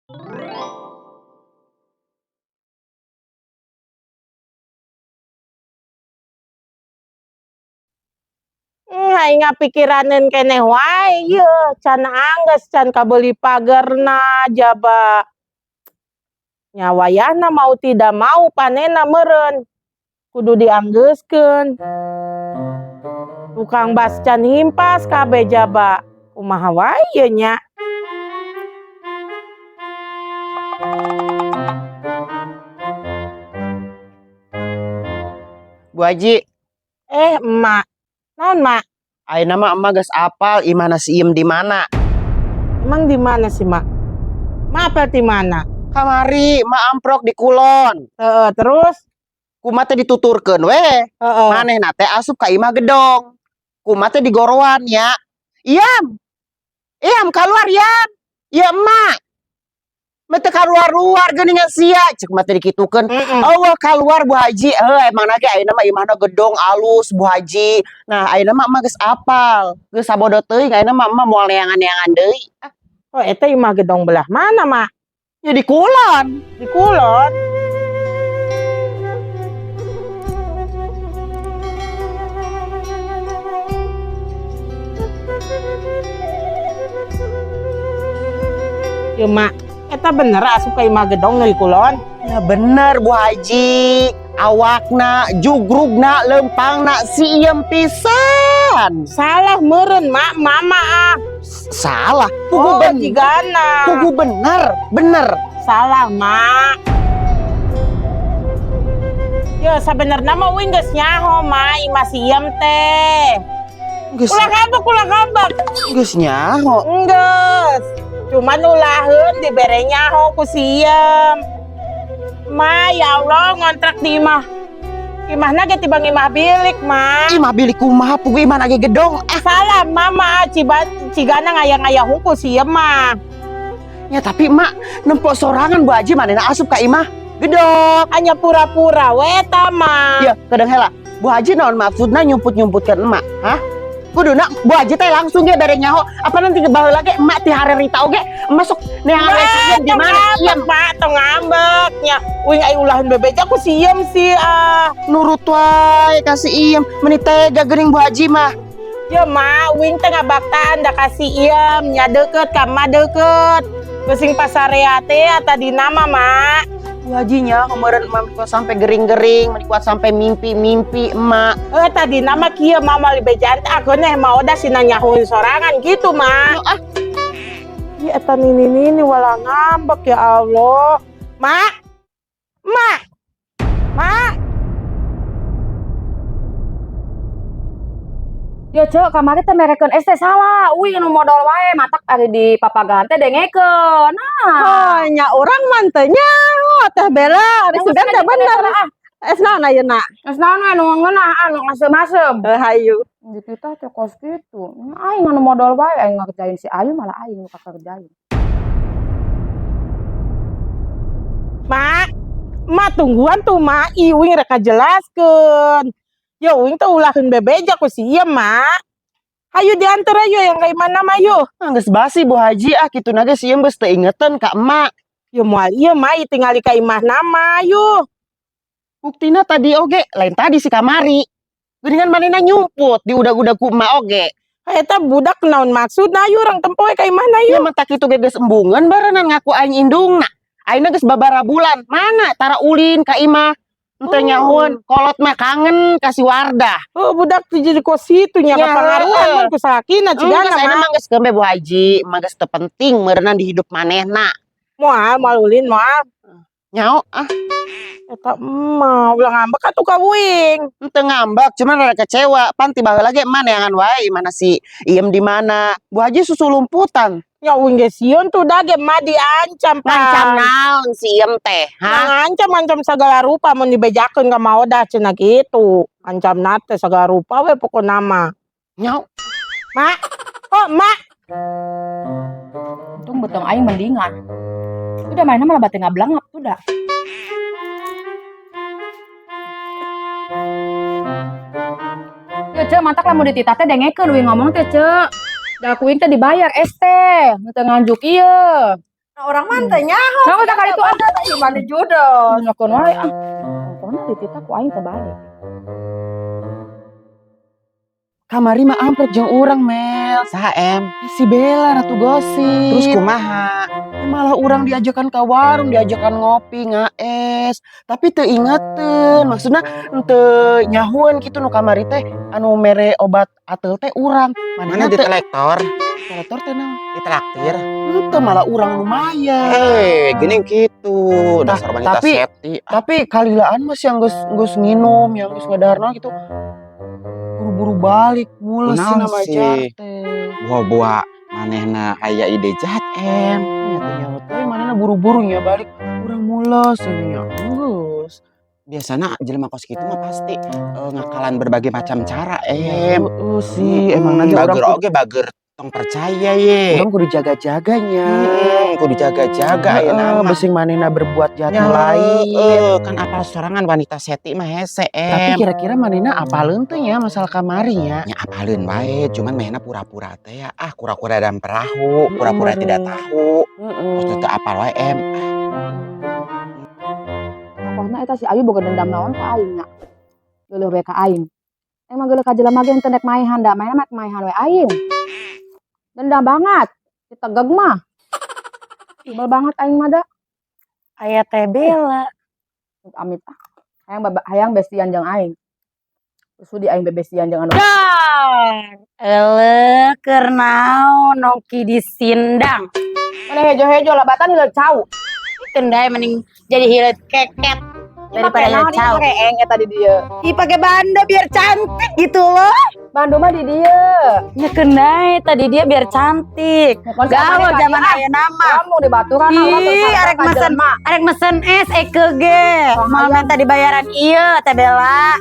Aing ngapikiraneun keneh wae ieu can angges can kabeuli pagerna jaba. Nya wayahna mau tidak mau panenna meureun kudu dianggeuskeun. Tukang bas can himpas kabeh jaba. Kumaha wae ieu nya. Bu Haji, Emak. Naon, Mak? ayeuna mah emak geus apal imana si Iem di mana. Emang di mana sih, Mak? Mak apel di mana? Kamari mak amprok di kulon. Terus? Kumaha teh dituturkeun we. Manehna teh asup ka imah gedong. Kumaha teh digorowan ya. Iam. Iam keluar Iam. Ya emak. Mete kaluar-luar geuningan sia ceuk mah teh dikitukeun. Allah keluar Bu Haji. Emang ge ayeuna mah imahna gedong alus Bu Haji. Nah ayeuna mah geus apal. Geus sabodot teuing ayeuna mah moal neangan-neangan deui. Oh eta imah gedong belah mana, Mak? Ya di kulon. Di kulon. Ya Mak, eta bener asup ka imah gedong di kulon? Ya bener Bu Haji. Awakna, jugrugna, lempangna si Iem pisan. Salah meureun Mak, mama ah. Salah. Pugu jigana. Pugu bener. Salah Mak. Ya sabenerna mah uing geus nyaho Mak, imah si Iem teh. Ulah ngambek. Geus nyaho. Enggeus. Cuman ulaheun dibere nyaho ku si Iem. Ma ya Allah ngontrak di imahna ge tibang imah bilik Ma. Imah bilik kumaha pugu imah lagi gedong. Salah mama cigana ngayang-ngayang hungku si Iem mah. Ya tapi emak nempok sorangan Bu Haji manehna asup ka imah gedong. Hanya pura-pura we ta mah. Ya kadang heula. Bu Haji naon maksudna nyumput-nyumputkeun emak? Hah? Kuduna Bu Haji teh langsung ge bere nyaho. Apa nanti baheula ge emak ti hareureita oge masuk neangan resien di mana Iem Pak tong ngambek nya. Uing ai ulahan bebeja ku si Iem sih ah. Nurut wae kasih Iem meuni tega geuning Bu Haji mah. Ya mah uing teh ngabaktaan da kasih Iem nya deukeut ka mah deukeut. Besing pasarea teh eta dina mah Mak. Bu Hajinya kemarin emak kuat sampai gering-gering, kuat sampai mimpi-mimpi emak. Tadi nama kieu mama libejaan teh ageuneh mau da sina nyahoin sorangan gitu Mak. Ieu eta nini walah ngambek ya Allah. Mak. Yo cek kamari teh merekeun es teh salah. Uing nu modal wae matak ari di papagan teh dengekeun. Nah. Nya urang mah teh nyaho teh bela ari sugan teh bener. Es naon ayeuna? Es naon we nu ngeunah anu ngasem-asem. Hayu. Di kita teh kos kitu. Aing anu modal wae aing ngerjain si Ayu malah aing nu kakerjain. Mak tungguan tuh Mak, iwing rek kajelaskeun. Ya uing teh ulaheun bebeja ku si Iem Mak. Hayu diantar ayo yang kayak mana mah yo. Geus basi Bu Haji kituna ge si Iem geus teu ingetan ka emak. Yo moal ieu mah tingali ka imahna mah yo. Buktina tadi oge lain tadi si kamari. Geuningan manehna nyumput di udag-udag ku emak oge. Eta budak naon maksudna ayo urang tempoe ka imahna yo. Ya mah tak kitu ge geus embungeun barenan ngaku aing indungna. Ayeuna geus babara bulan. Mana tara ulin ka imah. Teu nyahoun, kolot mah kangen kasih Wardah. Budak tuh jadi kos situ nya kapangaruhan ku sakina cigana mah. Mah geus gembe Bu Haji, mah geus teu penting meureunna di hidup manehna. Moal ulin moal. Nyaho Eta mah ulah ngambek atuh ka uing. Teu ngambek, cuman rada kecewa. Pan tiba heula ge emah neangan wae mana si Iem di mana. Bu Haji susu lumputan. Ya uing ge sieun tuh da ge mah diancam Pak. Ngancam naon si Iem teh? Ngancam segala rupa mun dibejakeun ka maodah cenah kitu. Ancamna teh segala rupa we pokona mah. Nyaho. Mak. Mak. Untung beteng aing mendingan. Udah mainnya malah bate ngablangap udah. Yo cek mantak lamun dititah teh dengekeun uing ngomong teh cek. Da kuing teh dibayar es teh, teu nganjuk ieu. Orang mantai nyaho. Nah, udah kali itu ada di mana jodoh. nyokon wae ah. Pokoknya dititah ku aing teh balik. Kamari mah amprok jeung urang Mel. Saha em? Si Bella ratu gosip. Terus kumaha? Malah urang diajakan ke warung, diajakan ngopi, ngaes. Tapi teu ingeteun, maksudna teu nyahueun kitu nu kamari teh anu mere obat ateul teh urang. Mana di telektor? kolektor teh naon? Di traktir? Henteu malah urang lumayan. Gini gitu. Dasar wanita tapi- seti. Tapi kalilaan mah yang geus nginum, yang geus ngadarna gitu. Buru-buru balik, mules sih Kunaon nama sih? jarte. Buah-buah manehna aya ide jahat em. Ya teh nyawa teh manehna buru-buru nya balik. Urang mules ini nya. Geus. Biasana jelema kos gitu mah pasti ngakalan berbagai macam cara em. Heeh sih, emang nanti bager urang oge bager tong percaya ye. kudu jaga-jaganya. Kudu jaga-jaga ya nama. Besing manehna berbuat jahat Ya, lain. kan apal sorangan wanita seti mah hese Tapi em. kira-kira manehna apaleun teh ya masalah kamari ya. Ya apalin wae, cuman mainnya pura-pura teh ya. Kura-kura dalam perahu, pura-pura Bener. tidak tahu. Terus Heeh. teu apal wae em. Pokoknya eta si Ayu boga dendam naon ka aing nya. Geuleuh we ka aing. Emang geuleuh ka jelema ge teu nek maehan da, maena mek maehan we aing. Dendam banget. Ditegeg mah. Ibal banget aing mah da. Aya teh Bella. Amit ah. Hayang bestian jeung aing. Terus di aing bebestian jeung anu. Dan keur naon nongki disindang. Mana hejo-hejo labatan hileut cau. Tendai mending jadi hilet keket daripada hilet cau. Pakai eng eta di dieu. Ih pake bando biar cantik gitu loh. Bandung mah di dieu. Ya kendai tadi dia biar cantik. Gaul zaman aya nama. Kamu di baturan Ih, arek mesen es EKG. Mau minta dibayaran iya teh Bella.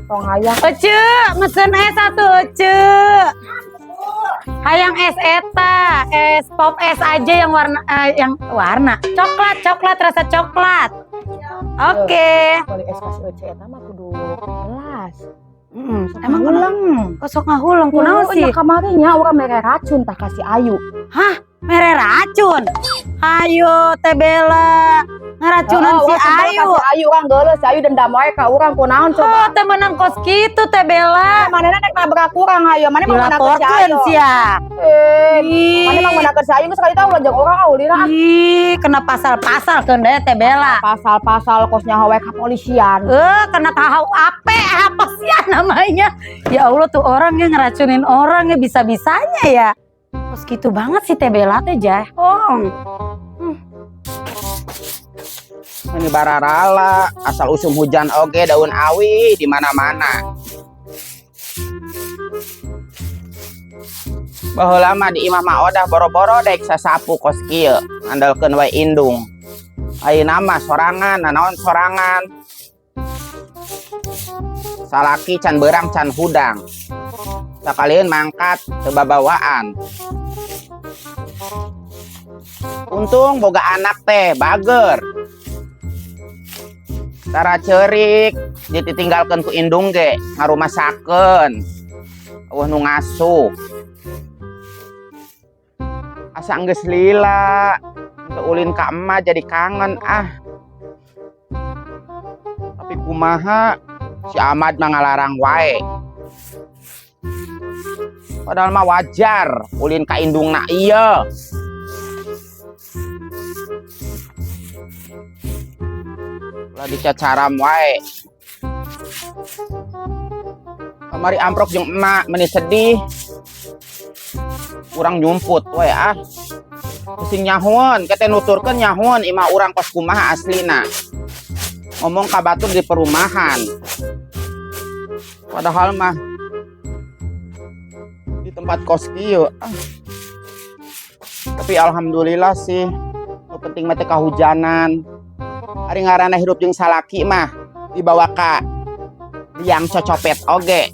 Tong hayang. Ece, mesen es satu Ece. Hayang es eta, es pop es aja yang warna coklat rasa coklat. Oke. Beli es kasih ece eta mah kudu gelas. Emang ulang, kosok ngahuleng kunaon sih? Kamari nya urang mere racun tah kasih Ayu. Mere racun. Ayo teh Bella, ngaracunan si Ayu. Si Ayu urang geuleuh, si Ayu dendam wae ka urang kunaon Oh, coba. teh menang kos gitu teh Bella. Manehna nek nabrak urang hayo, maneh mah meunang si Dilaporkeun Ayu. sia. Maneh mah meunang si Ayu geus sekali tahu jeung urang aulina. Ih, kena pasal-pasal keun teh Bella. Pasal-pasal kosnya hawe ka polisian. Kena kahau ape apa sih namanya? Ya Allah tuh orang yang ngeracunin orang ya bisa-bisanya ya. Terus gitu banget sih teh Bella teh jahong. Ini bararala, asal usum hujan oge daun awi di mana-mana. Baheula mah di imah mah odah boro-boro dek sasapu kos kieu, andalkeun wae indung. Ayeuna mah sorangan, nanaon sorangan. Salaki can beurang can hudang. Sakalian mangkat teu babawaan. Untung boga anak teh bager. Tara ceurik ditinggalkeun ku indung ge ngarumasakeun. Eueuh nu ngasuh. Asa geus lila. Teu ulin ka emak jadi kangen Tapi kumaha si Ahmad mah ngalarang wae. Padahal mah wajar ulin ka indungna ieu. Ulah dicacaram wae. Kamari amprok jeung emak meni sedih. Urang nyumput wae Pusing nyahuan, kete nuturkeun nyahuan imah urang kos kumaha aslina. Ngomong ka batur di perumahan. Padahal mah di tempat kos kieu. Tapi alhamdulillah sih. Nu penting mah teh kahujanan. Ari ngaranna hirup jeung salaki mah dibawa ka liang cocopet oge.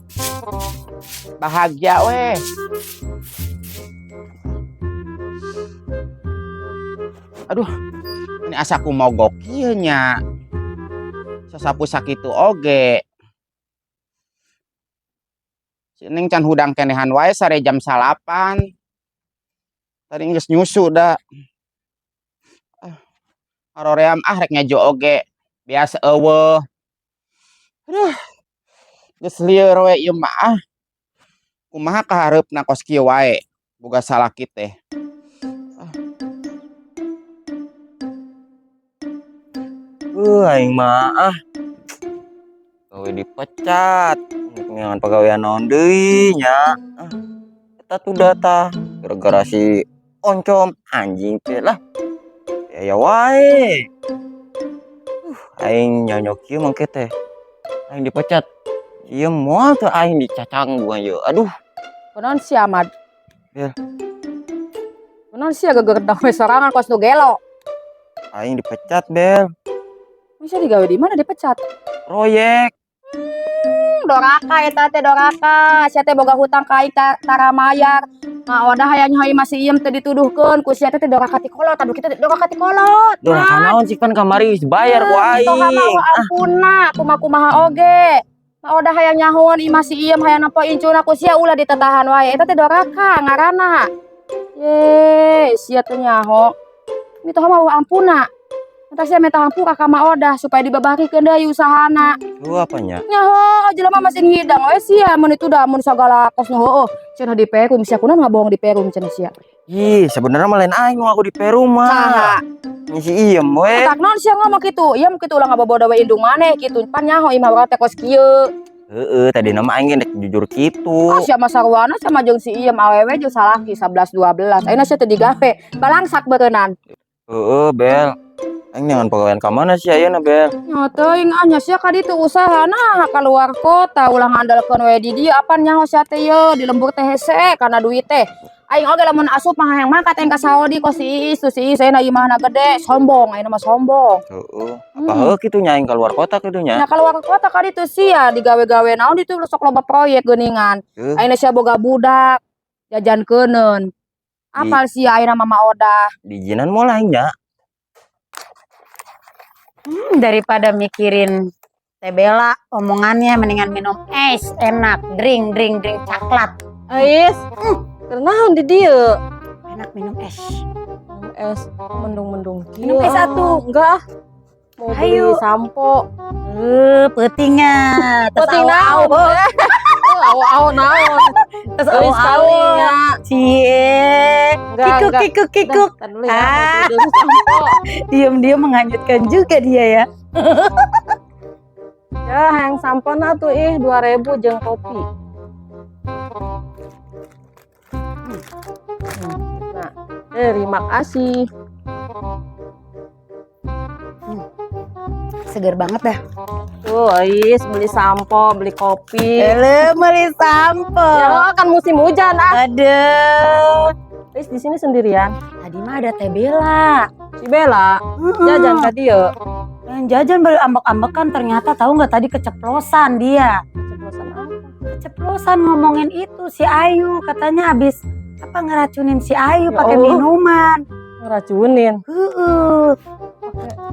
Bahagia weh. Aduh, ini asaku mogok ieu nya. Sasapu sakitu oge. Si Neng can hudang kenehan wae sare jam 8. Tadi geus nyusu da. Haroream rek ngejo oge. Biasa eueuh. Aduh. Geus lieur we ieu mah. Kumaha kahareupna kos kieu wae. Boga salaki teh. Aing mah gawe dipecat. Ngan pegawaian naon deui nya. Eta tuh data gara-gara si oncom anjing teh lah. Ya wae. Aing nyonyok ieu mangke teh. Aing dipecat. Ieu moal teh aing dicacang gua ieu. Aduh, Kunaon si Ahmad? Ya. Kunaon si gegerdah we sorangan kos nu gelo. aing dipecat, Bel. Bisa digawe di mana dipecat? Proyek. Doraka eta teh doraka. Sia teh boga hutang ka aing tara mayar. Nah, wadah hayang hoi masih iem teh dituduhkeun ku sia teh doraka ti kolot. Aduh kita doraka ti kolot. Doraka naon sih kan kamari geus bayar ku aing. Toha mah ampuna, kumaha oge. Nah, wadah hayang nyahon i masih iem hayang nampo incuna ku sia ulah ditetahan wae. Eta teh doraka ngaranna. Ye, sia teh nyaho. Mi toha mah ampuna. Entar sia minta hampura ka Ma Odah supaya dibabarikeun deui usahana. Lu apanya? Nyaho jelema mesin hidang we sia mun itu da mun sagala kos nu heueuh. Cenah di Perum sia kunaon ngabohong di Perum cenah sia. Ih, sebenarnya mah lain aing nu aku di Peru mah. Saha? Ngisi iem we. Tak naon sia ngomong kitu. Ieu kitu ulah ngabobodo we indung maneh kitu. Pan nyaho imah urang teh kos kieu. Heeh, tadi nama aing rek jujur kitu. Ah sia mah sarwana sama jeung si Iem awewe jeung salaki 11 12. Ayeuna sia teh digawe balangsak beureunan. Heeh, Bel. Aing jangan pegawaian ka mana sih ayeuna, Bel? Nya teuing nya sia ka ditu usahana kaluar kota ulah ngandalkeun we di dieu apan nyaho sia teh yeuh di lembur teh hese kana duit teh. Aing oge lamun asup mah hayang mangkat aing ka Saudi kos si Iis tuh si Iis ayeuna imahna gede sombong ayeuna mah sombong. Heeh. Apa heuh kitu nya aing keluar kota kitu nya? Nya kaluar kota ka ditu sia digawe-gawe naon ditu sok loba proyek geuningan. Ayeuna sia boga budak jajankeuneun. Apal sia ayeuna mah Ma Odah. Dijinan moal aing nya. Daripada mikirin Teh Bella, omongannya mendingan minum es enak, drink coklat. Ais, kenaon di dieu? Enak minum es. Es mendung-mendung. Minum es atuh. Enggak. Mau beli Ayo. sampo. Peutingna. Peuting naon? Awo naon? Terus Euy sekali nya. Cie. Enggak. Kikuk. Dah, tar dulu ya, mau beli sampo. Diam-diam menganjutkan juga dia ya. Ya, yang sampona tuh 2.000 jeung kopi. Nah, terima kasih. Seger banget dah. Tuh, Ais beli sampo, beli kopi. Beli sampo. Ya, kan musim hujan ah. Aduh. Ais di sini sendirian. Tadi mah ada Teh Bella. Si Bella jajan tadi ya. Yang jajan beli ambek-ambekan ternyata tahu nggak tadi keceplosan dia. Keceplosan apa? Keceplosan ngomongin itu si Ayu katanya habis apa ngeracunin si Ayu Ya pakai Allah. minuman. Ngeracunin.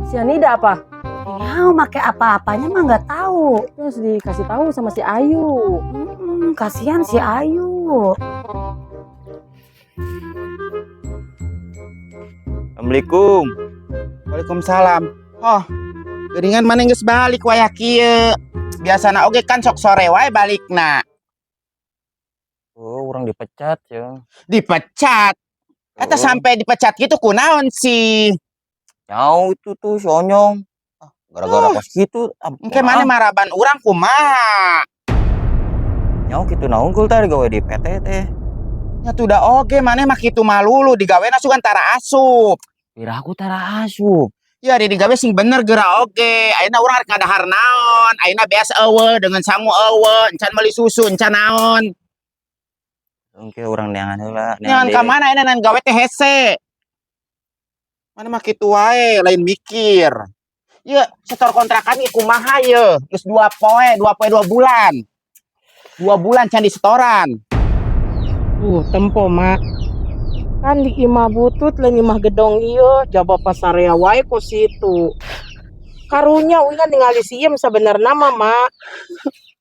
Sianida apa? Ya, pakai apa-apanya mah nggak tahu. Terus dikasih tahu sama si Ayu. Kasihan si Ayu. Assalamualaikum. Waalaikumsalam. Oh, geuningan maneh geus balik waya kieu. Biasana oge kan sok sore wae balikna. Oh, orang dipecat ya. Dipecat. Eta Oh. sampai dipecat gitu kunaon sih? Nyau itu tuh si Onyong. Gara-gara pas gitu. Engke maneh maraban urang kumaha? Nyau gitu nah unggul tadi gawe di PT teh. Ya tuh da oge maneh mah kitu malulu digawena sugan tara asup. Kira aku tara asup. Ya di digawe sing bener geura oge. Ayeuna urang rek ngadahar naon? Ayeuna beas eueuh dengan sangu eueuh, encan meuli susu, encan naon? Engke urang neangan heula. Nyahan ka mana ayeuna nan gawe teh hese. Mana mah kitu wae, lain mikir. Ye, setor kontrakan ieu kumaha ye? Geus 2 poe 2 bulan. 2 bulan can disetoran. Tempo mak. Kan di imah butut lain imah gedong ieu jaba pasarea wae ku situ. Karunya uingan ningali si Iem sabenerna mah mak.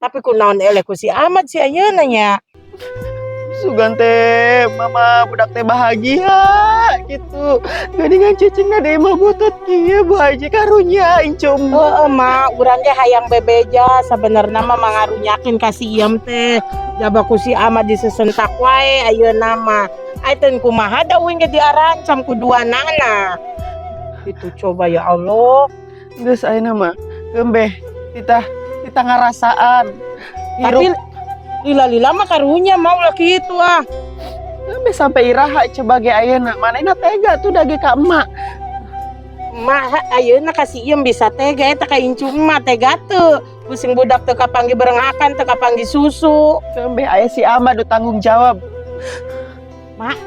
Tapi kunaon eleh ku si Ahmad si ayeuna nya. Sugan teh mama budak teh bahagia gitu. Gandingan cicing ada emang butet kieu Bu Haji karunya incum. Mak, urang ge hayang bebeja sebenarnya mah mangarunyakeun ka si iem teh. Jaba ku si ama disesentak wae ayeuna mah. Ayeuna kumaha da uing ge diarancam ku duanana. Itu coba ya Allah. Geus ayeuna mah gembeh kita ngarasaan. Tapi lila-lila mah karunya mau lah gitu ah. Gembeh sampai iraha sebagai ayeuna. Manehna tega tuh dage ka emak. Mak ayeuna ka si iem bisa tega eta ka incum mah tega teu. Pusing budak teu kapanggi berengakan teu kapanggi susu. Gembeh aya si Ama do tanggung jawab. Mak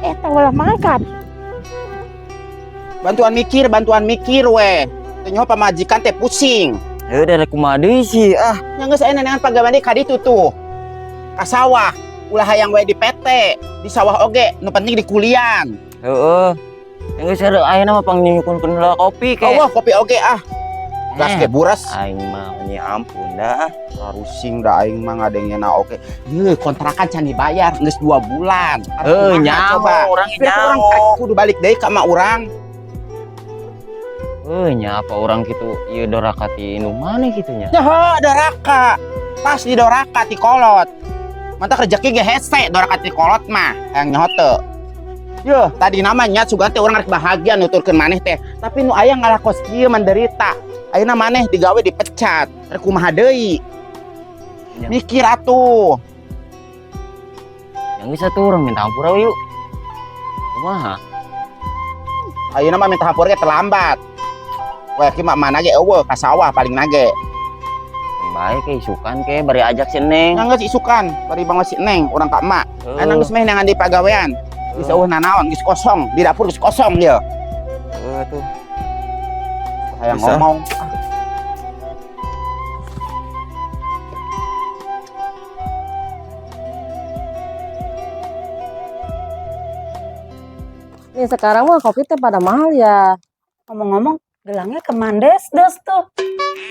eta ulah mangkat. Bantuan mikir we. Teu nyaho pamajikan teh pusing. Ya udah kumaha deui sih Nya geus aya nenengan pagawean ka ditu tuh. Ka sawah, ulah hayang we di PT, di sawah oge, nu penting di kulian. Heeh. Yang geus ada ayeuna mah pangnyukunkeun heula kopi ke. Oh, kopi oge ah. Gas ge buras. Aing mah ya ampun dah. Rusing da aing mah ngadengena oge. Ye, kontrakan can dibayar geus 2 bulan. Nyaho urang Urang nyaho. kudu balik deui ka mak urang. Nya apa orang gitu ieu dorakati nu maneh kitu nya. Nyaho doraka. Pas di doraka ti kolot. Mantap rezeki ge hese doraka ti kolot mah. Hayang nyaho teu. Yo, tadi namanya sugan teh urang rek bahagia nuturkeun maneh teh. Tapi nu aya ngalakos kieu menderita. Ayeuna maneh digawe dipecat. Rek kumaha deui? Ya. Mikir atuh. Yang bisa tuh orang minta hampura yuk. Kumaha? Ayeuna mah minta hampura ge terlambat. Wah, ki mak mana ge eueuh ka sawah paling nage. Baik ke isukan ke bari ajak si Neng. Nya geus isukan, bari banget si Neng urang ka emak. Aya geus meh nangan di pagawean. Geus eueuh nanaon, geus kosong, di dapur geus kosong dia. Tuh. Hayang Bisa. ngomong. Nih sekarang mah kopi teh pada mahal ya. Ngomong-ngomong, gelangnya kemandes dos tuh.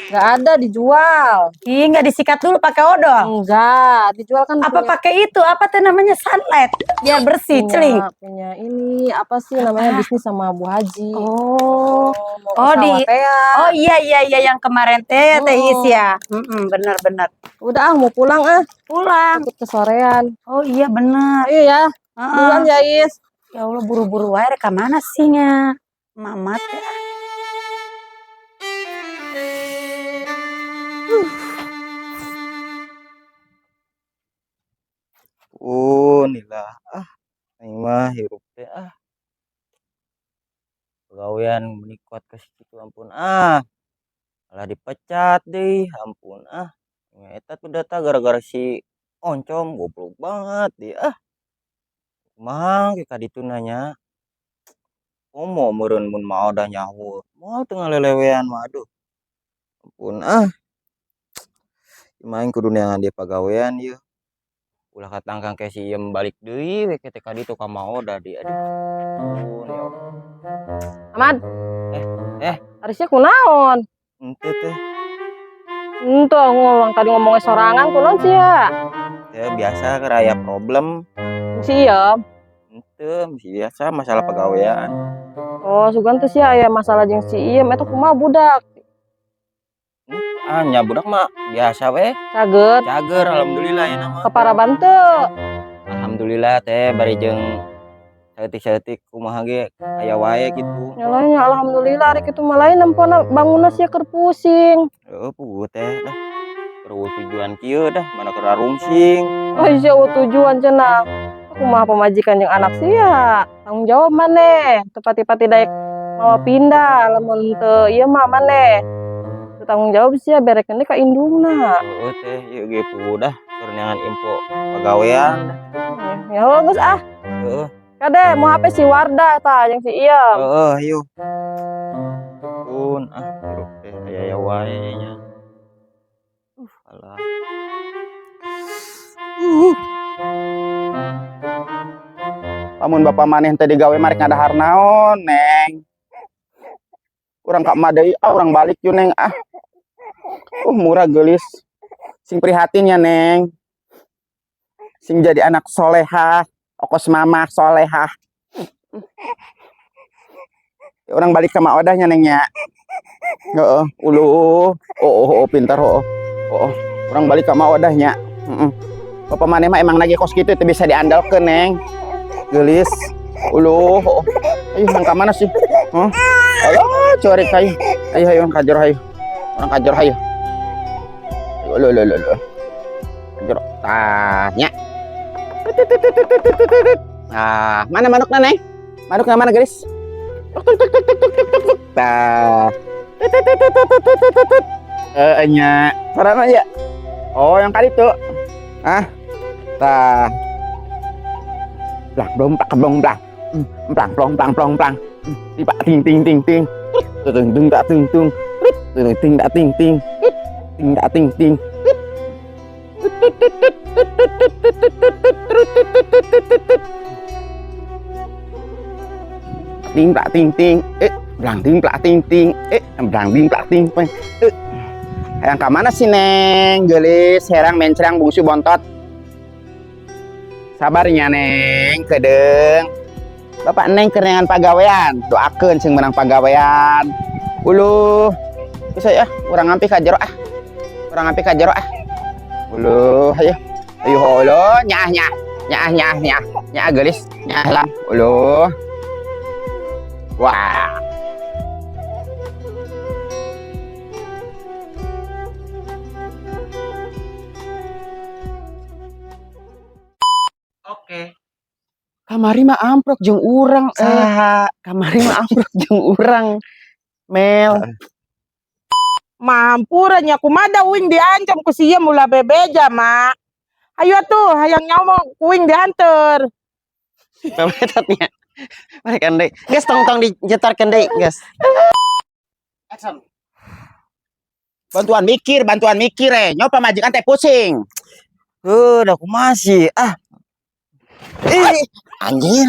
Nggak ada dijual. Ih, nggak disikat dulu pakai odol. Enggak, dijual kan Apa pakai itu? Apa tuh namanya sunlight? Biar bersih, celing. punya ini apa sih namanya bisnis sama Bu Haji. Oh. Mau Oh, ke sawah teh ya. Oh iya yang kemarin teh Is ya. Benar. Udah mau pulang Pulang. ikut kesorean. Oh iya benar. Ayo ya, Heeh. duluan ya Is. Ya Allah buru-buru wae rek ka mana sih nya? Mamat ya. Nilah. Aing mah hirup teh Pegawaian menikot ke situ ampun malah dipecat deh ampun eta tuh data gara-gara si oncom goblok banget dia kumaha ke kaditu nanya mau meureun mun mau dah nyawa mau tengah lelewean mah aduh ampun main kudu neangan dia pagawean ieu ulah katangkang ke si iem balik deui we ke kaditu ka mau dah dia aduh ampun ya Allah. Ahmad. Harusnya kunaon? Ente teh Ente tadi ngomongnya sorangan kunaon sih ya? ya biasa raya problem Si Iem. ente biasa masalah pegawaian Oh, sugan teh sih aya masalah jeung si Iem eta kumaha budak? nya budak mah biasa we Caget, cager alhamdulillah ya nama keparaban teu. alhamdulillah teh bari jeung saeutik-saeutik kumaha ge aya wae gitu Nyalain alhamdulillah rek itu mah lain nempona bangunna sia keur pusing. heuh puguh teh dah perlu tujuan kieu dah mana keur rungsing Oh, iya tujuan cenah. Kumaha pamajikan jeung anak sia? Tanggung jawab maneh. Teu pati-pati daek mawa pindah lamun teu ieu mah maneh. Teu tanggung jawab sia berek keneh ka indungna. heuh teh ieu ge puguh dah keur neangan info pagawean Ya geus heuh Kade mau HP si Wardah tah jeung si Iem. yuk pun hirup teh aya wae nya alah Lamun bapak maneh teh digawe marek ngadahar naon, Neng. Urang ka emak deui, urang balik yuk, Neng. Murah geulis. Sing prihatin ya, Neng. Sing jadi anak solehah, okos mamah solehah. Orang balik ke maodahnya nengnya. Heeh, pintar Orang balik ke maodahnya. Bapak maneh mah emang lagi kos gitu itu bisa diandalkeun neng. Gelis. Ayo nang ka mana sih? Ayo cari kayu. Ayo kajor hayu. Orang kajor hayu. Kajor. Tanya. Ah, mana manukna neng? Manukna mana gelis? Tah. Nya. Sarana ya. Oh, yang kali tuh. Ah. Tah. Blang blong tak blong blang. Blang blong blang blong blang. Tiba ting ting ting ting. Tung tung tak tung tung. Tung ting tak ting ting. Ting tak ting ting. Ting tak ting ting. Blang ting plak ting ting. Blang ting plak ting ting. Hayang ka mana sih neng? Gelis herang mencrang bungsu bontot. Sabarnya neng, kedeng. Bapak neng kerengan pagawean, doakeun sing menang pagawean. Uluh, bisa ya, urang ngampi ka jero ah. Urang ngampi ka jero ah. Uluh, ayo. Ayo holo, nyah gelis, nyah lah. Uluh. Wah. Oke. Kamari mah amprok jeung urang kamari mah amprok jeung urang Mel. Mahampura nya kumada uing diancam ku sia mula bebeja mak. Ayo tuh hayang nyawa uing dianter. Pemetatnya mereka deui geus tong dijetarkeun deui geus. Action. Bantuan mikir nyoba majikan teh pusing. Udah aku masih. Anjir.